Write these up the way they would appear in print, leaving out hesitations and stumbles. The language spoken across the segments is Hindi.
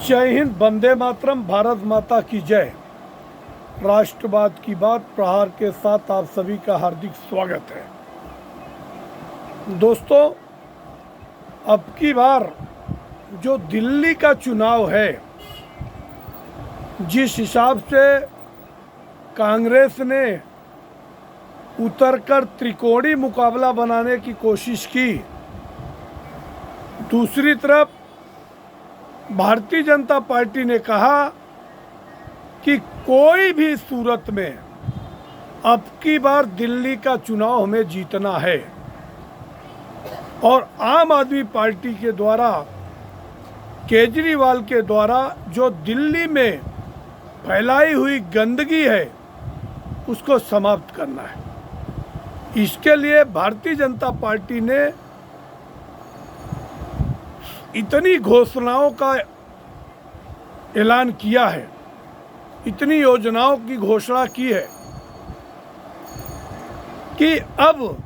जय हिंद, वंदे मातरम, भारत माता की जय। राष्ट्रवाद की बात प्रहार के साथ आप सभी का हार्दिक स्वागत है। दोस्तों, अब की बार जो दिल्ली का चुनाव है, जिस हिसाब से कांग्रेस ने उतरकर त्रिकोणीय मुकाबला बनाने की कोशिश की, दूसरी तरफ भारतीय जनता पार्टी ने कहा कि कोई भी सूरत में अब की बार दिल्ली का चुनाव हमें जीतना है। और आम आदमी पार्टी के द्वारा, केजरीवाल के द्वारा जो दिल्ली में फैलाई हुई गंदगी है, उसको समाप्त करना है। इसके लिए भारतीय जनता पार्टी ने इतनी घोषणाओं का ऐलान किया है, इतनी योजनाओं की घोषणा की है कि अब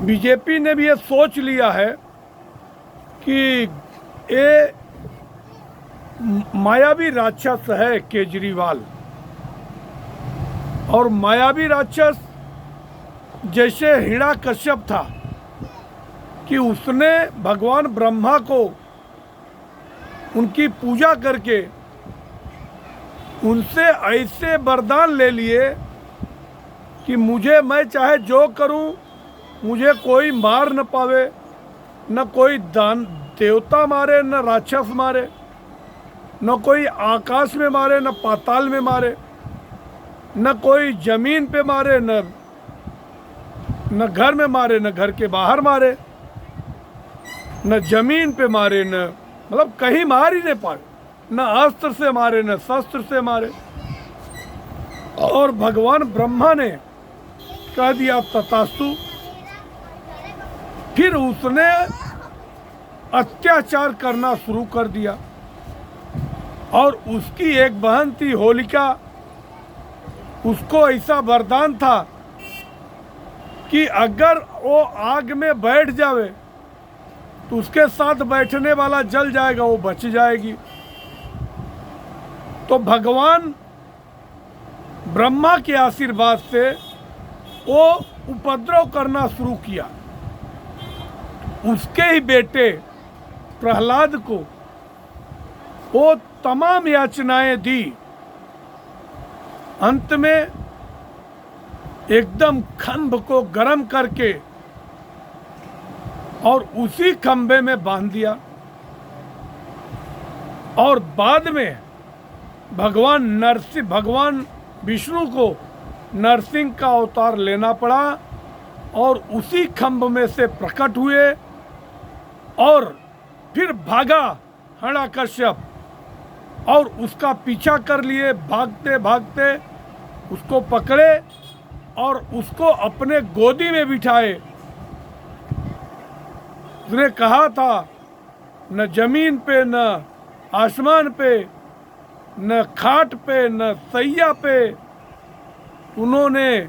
बीजेपी ने भी ये सोच लिया है कि ये मायावी राक्षस है केजरीवाल। और मायावी राक्षस जैसे हिरण्यकश्यप था कि उसने भगवान ब्रह्मा को उनकी पूजा करके उनसे ऐसे वरदान ले लिए कि मैं चाहे जो करूं, मुझे कोई मार न पावे, न कोई देवता मारे, न राक्षस मारे, न कोई आकाश में मारे, न पाताल में मारे, न कोई जमीन पे मारे, न घर में मारे, न घर के बाहर मारे, न जमीन पे मारे, न मतलब कहीं मार ही नहीं पाए, न अस्त्र से मारे, न शस्त्र से मारे। और भगवान ब्रह्मा ने कह दिया तथास्तु। फिर उसने अत्याचार करना शुरू कर दिया। और उसकी एक बहन थी होलिका, उसको ऐसा वरदान था कि अगर वो आग में बैठ जावे तो उसके साथ बैठने वाला जल जाएगा, वो बच जाएगी। तो भगवान ब्रह्मा के आशीर्वाद से वो उपद्रव करना शुरू किया। उसके ही बेटे प्रहलाद को वो तमाम याचनाएं दी। अंत में एकदम खंभ को गर्म करके और उसी खंभे में बांध दिया। और बाद में भगवान विष्णु को नरसिंह का अवतार लेना पड़ा और उसी खंभ में से प्रकट हुए और फिर भागा हिरण्यकश्यप और उसका पीछा कर लिए। भागते भागते उसको पकड़े और उसको अपने गोदी में बिठाए। उसने कहा था, न जमीन पे, न आसमान पे, न खाट पे, न सैया पे, उन्होंने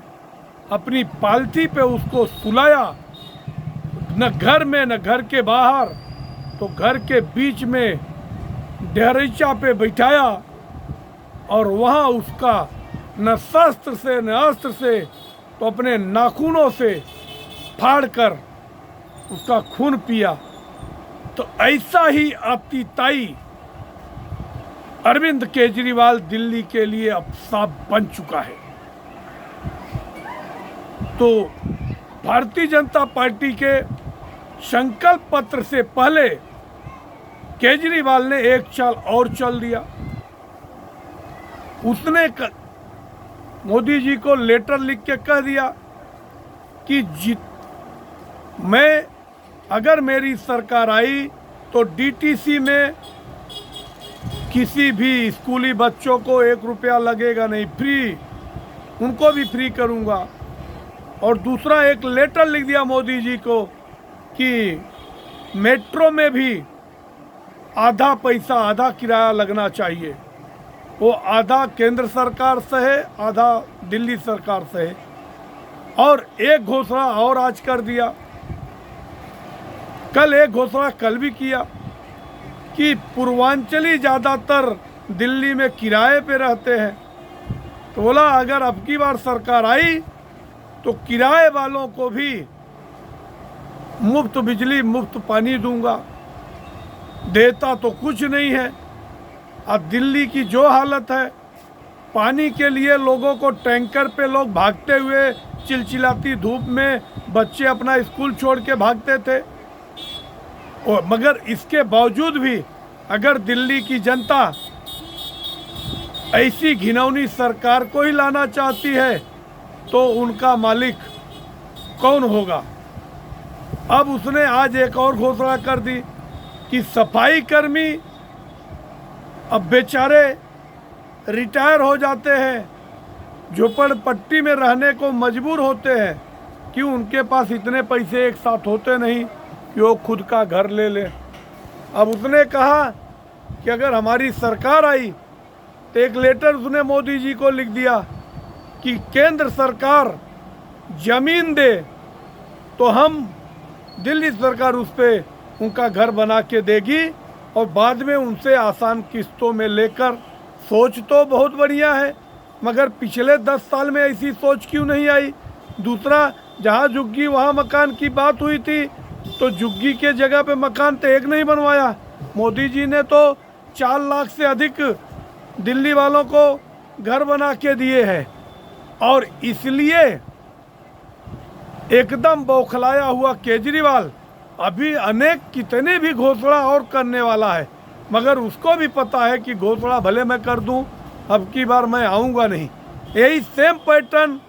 अपनी पालथी पे उसको सुलाया। न घर में, न घर के बाहर, तो घर के बीच में डहरीचा पे बिठाया। और वहाँ उसका न शस्त्र से, न अस्त्र से, तो अपने नाखूनों से फाड़ कर उसका खून पिया। तो ऐसा ही आतिताई अरविंद केजरीवाल दिल्ली के लिए अब साफ बन चुका है। तो भारतीय जनता पार्टी के संकल्प पत्र से पहले केजरीवाल ने एक चाल और चल दिया। उसने मोदी जी को लेटर लिख के कह दिया कि अगर मेरी सरकार आई तो डीटीसी में किसी भी स्कूली बच्चों को 1 रुपया लगेगा नहीं, फ्री, उनको भी फ्री करूंगा। और दूसरा एक लेटर लिख दिया मोदी जी को कि मेट्रो में भी आधा पैसा, आधा किराया लगना चाहिए। वो आधा केंद्र सरकार से है, आधा दिल्ली सरकार से है। और एक घोषणा और आज कर दिया, कल एक घोषणा कल भी किया कि पूर्वांचली ज़्यादातर दिल्ली में किराए पे रहते हैं। तो बोला अगर अब की बार सरकार आई तो किराए वालों को भी मुफ्त बिजली मुफ्त पानी दूंगा। देता तो कुछ नहीं है। अब दिल्ली की जो हालत है, पानी के लिए लोगों को टैंकर पे लोग भागते हुए चिलचिलाती धूप में बच्चे अपना स्कूल छोड़ के भागते थे। और मगर इसके बावजूद भी अगर दिल्ली की जनता ऐसी घिनौनी सरकार को ही लाना चाहती है तो उनका मालिक कौन होगा। अब उसने आज एक और घोषणा कर दी कि सफाई कर्मी अब बेचारे रिटायर हो जाते हैं, झोपड़पट्टी में रहने को मजबूर होते हैं कि उनके पास इतने पैसे एक साथ होते नहीं कि वो खुद का घर ले ले। अब उसने कहा कि अगर हमारी सरकार आई तो एक लेटर उसने मोदी जी को लिख दिया कि केंद्र सरकार जमीन दे तो हम दिल्ली सरकार उस पर उनका घर बना के देगी और बाद में उनसे आसान किस्तों में लेकर। सोच तो बहुत बढ़िया है, मगर पिछले 10 साल में ऐसी सोच क्यों नहीं आई। दूसरा, जहाँ झुग्गी वहाँ मकान की बात हुई थी तो झुग्गी के जगह पे मकान तो एक नहीं बनवाया। मोदी जी ने तो 4 लाख से अधिक दिल्ली वालों को घर बना के दिए हैं। और इसलिए एकदम बौखलाया हुआ केजरीवाल अभी अनेक कितने भी घोषणा और करने वाला है, मगर उसको भी पता है कि घोषणा भले मैं कर दूं, अब की बार मैं आऊँगा नहीं। यही सेम पैटर्न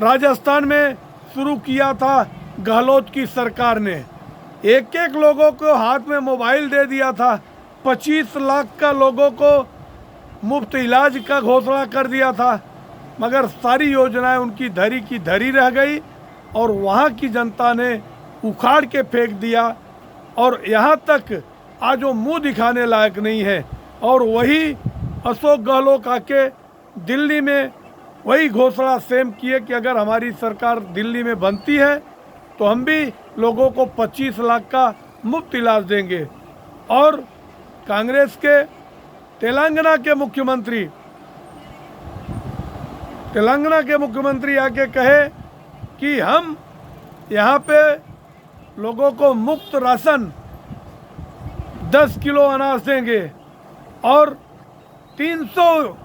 राजस्थान में शुरू किया था गहलोत की सरकार ने। एक एक लोगों को हाथ में मोबाइल दे दिया था। 25 लाख का लोगों को मुफ्त इलाज का घोषणा कर दिया था, मगर सारी योजनाएं उनकी धरी की धरी रह गई और वहाँ की जनता ने उखाड़ के फेंक दिया। और यहाँ तक आज वो मुँह दिखाने लायक नहीं है। और वही अशोक गहलोत आके दिल्ली में वही घोषणा सेम किए कि अगर हमारी सरकार दिल्ली में बनती है तो हम भी लोगों को 25 लाख का मुफ्त इलाज देंगे। और कांग्रेस के तेलंगाना के मुख्यमंत्री आके कहे कि हम यहाँ पे लोगों को मुफ्त राशन 10 किलो अनाज देंगे और 300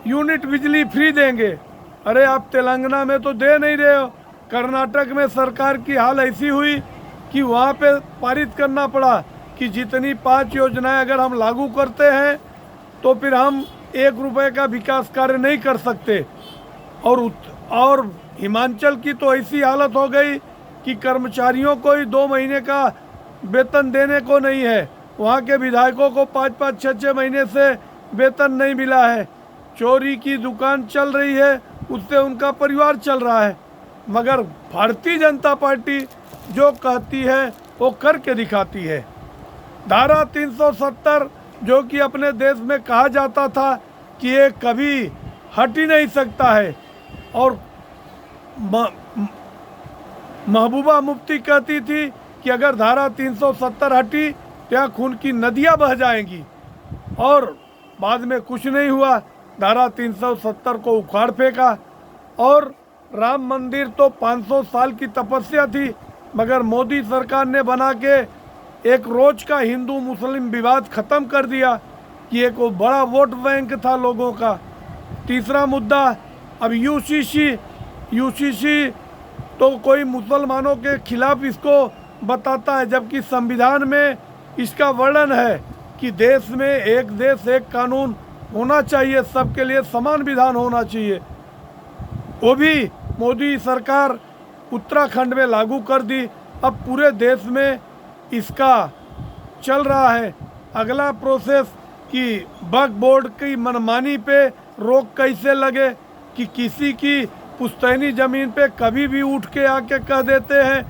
यूनिट बिजली फ्री देंगे। अरे आप तेलंगाना में तो दे नहीं रहे हो। कर्नाटक में सरकार की हाल ऐसी हुई कि वहाँ पे पारित करना पड़ा कि जितनी 5 योजनाएं अगर हम लागू करते हैं तो फिर हम 1 रुपये का विकास कार्य नहीं कर सकते। और हिमाचल की तो ऐसी हालत हो गई कि कर्मचारियों को ही 2 महीने का वेतन देने को नहीं है। वहाँ के विधायकों को 5-5, 6-6 महीने से वेतन नहीं मिला है। चोरी की दुकान चल रही है, उससे उनका परिवार चल रहा है। मगर भारतीय जनता पार्टी जो कहती है वो करके दिखाती है। धारा 370 जो कि अपने देश में कहा जाता था कि ये कभी हट ही नहीं सकता है, और महबूबा मुफ्ती कहती थी कि अगर धारा 370 हटी तो यहाँ खून की नदियाँ बह जाएंगी, और बाद में कुछ नहीं हुआ। धारा 370 को उखाड़ फेंका। और राम मंदिर तो 500 साल की तपस्या थी, मगर मोदी सरकार ने बना के एक रोज का हिंदू मुस्लिम विवाद ख़त्म कर दिया कि एक वो बड़ा वोट बैंक था लोगों का। तीसरा मुद्दा, अब यूसीसी तो कोई मुसलमानों के खिलाफ इसको बताता है, जबकि संविधान में इसका वर्णन है कि देश में एक देश एक कानून होना चाहिए, सबके लिए समान विधान होना चाहिए। वो भी मोदी सरकार उत्तराखंड में लागू कर दी। अब पूरे देश में इसका चल रहा है अगला प्रोसेस कि वक्फ बोर्ड की मनमानी पे रोक कैसे लगे, कि किसी की पुश्तैनी ज़मीन पे कभी भी उठ के आके कह देते हैं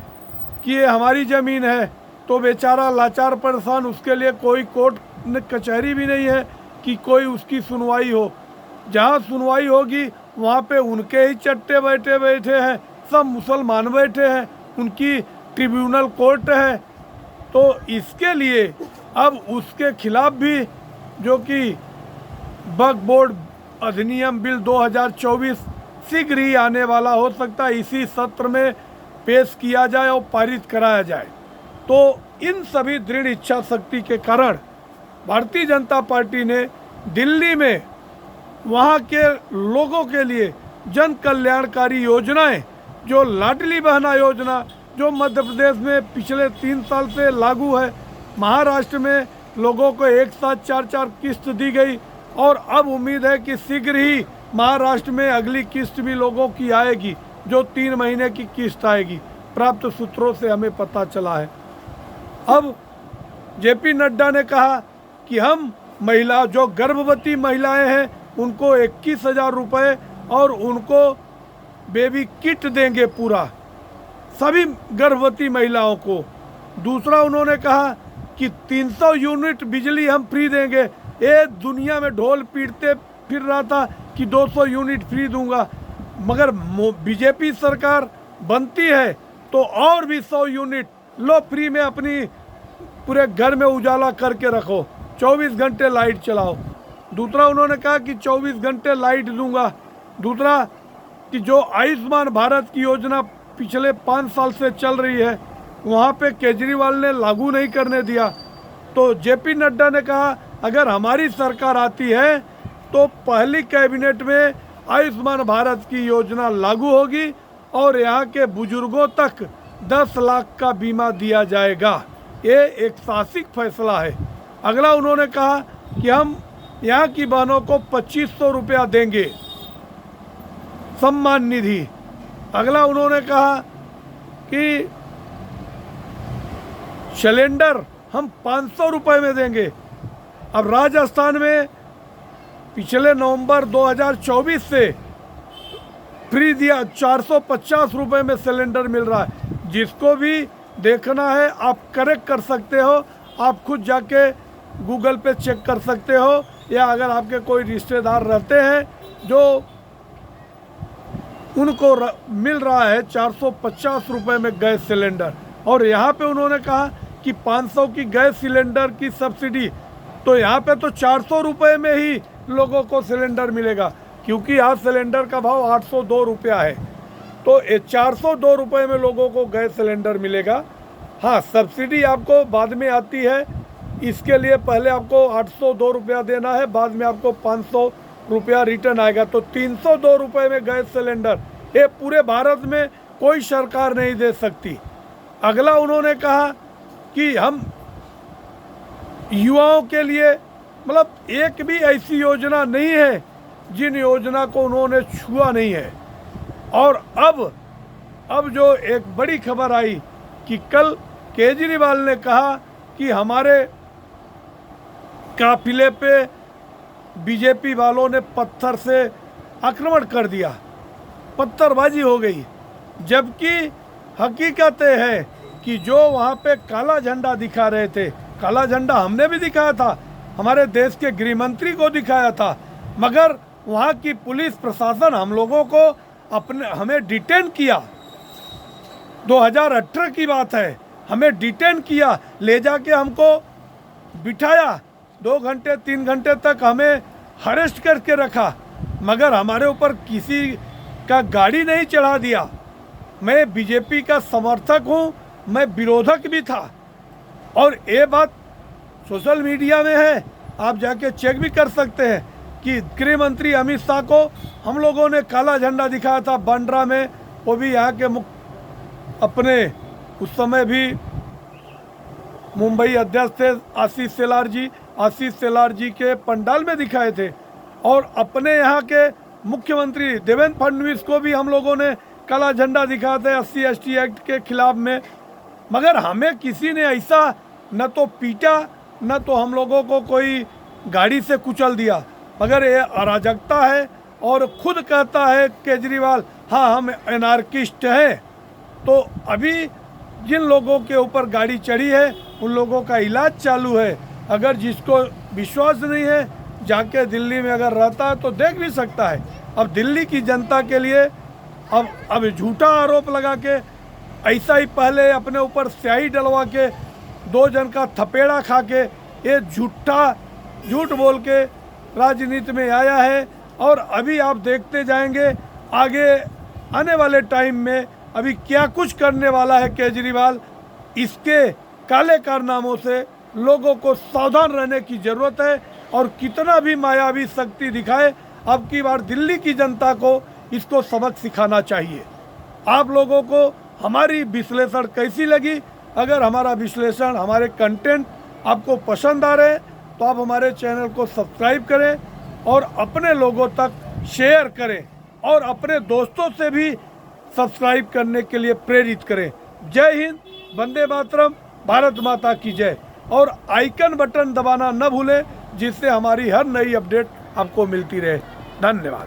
कि ये हमारी ज़मीन है तो बेचारा लाचार परेशान, उसके लिए कोई कोर्ट कचहरी भी नहीं है कि कोई उसकी सुनवाई हो। जहाँ सुनवाई होगी वहाँ पे उनके ही चट्टे बैठे हैं, सब मुसलमान बैठे हैं, उनकी ट्रिब्यूनल कोर्ट है। तो इसके लिए अब उसके खिलाफ भी, जो कि वक्फ बोर्ड अधिनियम बिल 2024 शीघ्र ही आने वाला, हो सकता है इसी सत्र में पेश किया जाए और पारित कराया जाए। तो इन सभी दृढ़ इच्छा शक्ति के कारण भारतीय जनता पार्टी ने दिल्ली में वहाँ के लोगों के लिए जन कल्याणकारी योजनाएं, जो लाडली बहना योजना जो मध्य प्रदेश में पिछले 3 साल से लागू है, महाराष्ट्र में लोगों को एक साथ 4-4 किस्त दी गई, और अब उम्मीद है कि शीघ्र ही महाराष्ट्र में अगली किस्त भी लोगों की आएगी, जो 3 महीने की किस्त आएगी, प्राप्त सूत्रों से हमें पता चला है। अब जेपी नड्डा ने कहा कि हम महिला, जो गर्भवती महिलाएं हैं, उनको 21,000 रुपये और उनको बेबी किट देंगे पूरा, सभी गर्भवती महिलाओं को। दूसरा उन्होंने कहा कि 300 यूनिट बिजली हम फ्री देंगे। ये दुनिया में ढोल पीटते फिर रहा था कि 200 यूनिट फ्री दूंगा, मगर बीजेपी सरकार बनती है तो और भी 100 यूनिट लो फ्री में, अपनी पूरे घर में उजाला करके रखो, 24 घंटे लाइट चलाओ। दूसरा उन्होंने कहा कि 24 घंटे लाइट दूंगा। दूसरा कि जो आयुष्मान भारत की योजना पिछले 5 साल से चल रही है, वहाँ पे केजरीवाल ने लागू नहीं करने दिया। तो जेपी नड्डा ने कहा अगर हमारी सरकार आती है तो पहली कैबिनेट में आयुष्मान भारत की योजना लागू होगी और यहाँ के बुजुर्गों तक 10 लाख का बीमा दिया जाएगा। ये एक साहसिक फैसला है। अगला उन्होंने कहा कि हम यहाँ की बहनों को 2500 रुपया देंगे सम्मान निधि। अगला उन्होंने कहा कि सिलेंडर हम 500 रुपये में देंगे। अब राजस्थान में पिछले नवंबर 2024 से फ्री दिया, 450 रुपये में सिलेंडर मिल रहा है। जिसको भी देखना है आप करेक्ट कर सकते हो, आप खुद जाके गूगल पे चेक कर सकते हो, या अगर आपके कोई रिश्तेदार रहते हैं जो उनको मिल रहा है 450 रुपये में गैस सिलेंडर। और यहाँ पे उन्होंने कहा कि 500 की गैस सिलेंडर की सब्सिडी, तो यहाँ पे तो 400 रुपये में ही लोगों को सिलेंडर मिलेगा, क्योंकि आज सिलेंडर का भाव 802 रुपया है। तो 402 रुपये में लोगों को गैस सिलेंडर मिलेगा। हाँ, सब्सिडी आपको बाद में आती है, इसके लिए पहले आपको 802 रुपया देना है, बाद में आपको 500 रुपया रिटर्न आएगा। तो 302 रुपये में गैस सिलेंडर, ये पूरे भारत में कोई सरकार नहीं दे सकती। अगला उन्होंने कहा कि हम युवाओं के लिए, मतलब एक भी ऐसी योजना नहीं है जिन योजना को उन्होंने छुआ नहीं है। और अब जो एक बड़ी खबर आई कि कल केजरीवाल ने कहा कि हमारे काफिले पे बीजेपी वालों ने पत्थर से आक्रमण कर दिया, पत्थरबाजी हो गई। जबकि हकीकत है कि जो वहाँ पे काला झंडा दिखा रहे थे, काला झंडा हमने भी दिखाया था, हमारे देश के गृह मंत्री को दिखाया था, मगर वहाँ की पुलिस प्रशासन हम लोगों को हमें डिटेन किया। 2018 की बात है, हमें डिटेन किया, ले जाके हमको बिठाया, 2 घंटे 3 घंटे तक हमें अरेस्ट करके रखा, मगर हमारे ऊपर किसी का गाड़ी नहीं चढ़ा दिया। मैं बीजेपी का समर्थक हूँ, मैं विरोधक भी था, और ये बात सोशल मीडिया में है, आप जाके चेक भी कर सकते हैं कि गृह मंत्री अमित शाह को हम लोगों ने काला झंडा दिखाया था बांद्रा में, वो भी यहाँ के अपने उस समय भी मुंबई अध्यक्ष थे आशीष शेलार जी के पंडाल में दिखाए थे। और अपने यहाँ के मुख्यमंत्री देवेंद्र फडणवीस को भी हम लोगों ने काला झंडा दिखाया था SC/ST एक्ट के खिलाफ में, मगर हमें किसी ने ऐसा न तो पीटा न तो हम लोगों को कोई गाड़ी से कुचल दिया, मगर ये अराजकता है। और खुद कहता है केजरीवाल, हाँ हम एनार्किस्ट हैं। तो अभी जिन लोगों के ऊपर गाड़ी चढ़ी है उन लोगों का इलाज चालू है। अगर जिसको विश्वास नहीं है जाके दिल्ली में अगर रहता है तो देख भी सकता है। अब दिल्ली की जनता के लिए अब झूठा आरोप लगा के, ऐसा ही पहले अपने ऊपर स्याही डलवा के 2 जन का थपेड़ा खा के ये झूठ बोल के राजनीति में आया है। और अभी आप देखते जाएंगे आगे आने वाले टाइम में अभी क्या कुछ करने वाला है केजरीवाल। इसके काले कारनामों से लोगों को सावधान रहने की ज़रूरत है। और कितना भी मायावी शक्ति दिखाए, अब की बार दिल्ली की जनता को इसको सबक सिखाना चाहिए। आप लोगों को हमारी विश्लेषण कैसी लगी? अगर हमारा विश्लेषण, हमारे कंटेंट आपको पसंद आ रहे हैं तो आप हमारे चैनल को सब्सक्राइब करें और अपने लोगों तक शेयर करें और अपने दोस्तों से भी सब्सक्राइब करने के लिए प्रेरित करें। जय हिंद, वंदे मातरम, भारत माता की जय। और आइकन बटन दबाना न भूलें जिससे हमारी हर नई अपडेट आपको मिलती रहे। धन्यवाद।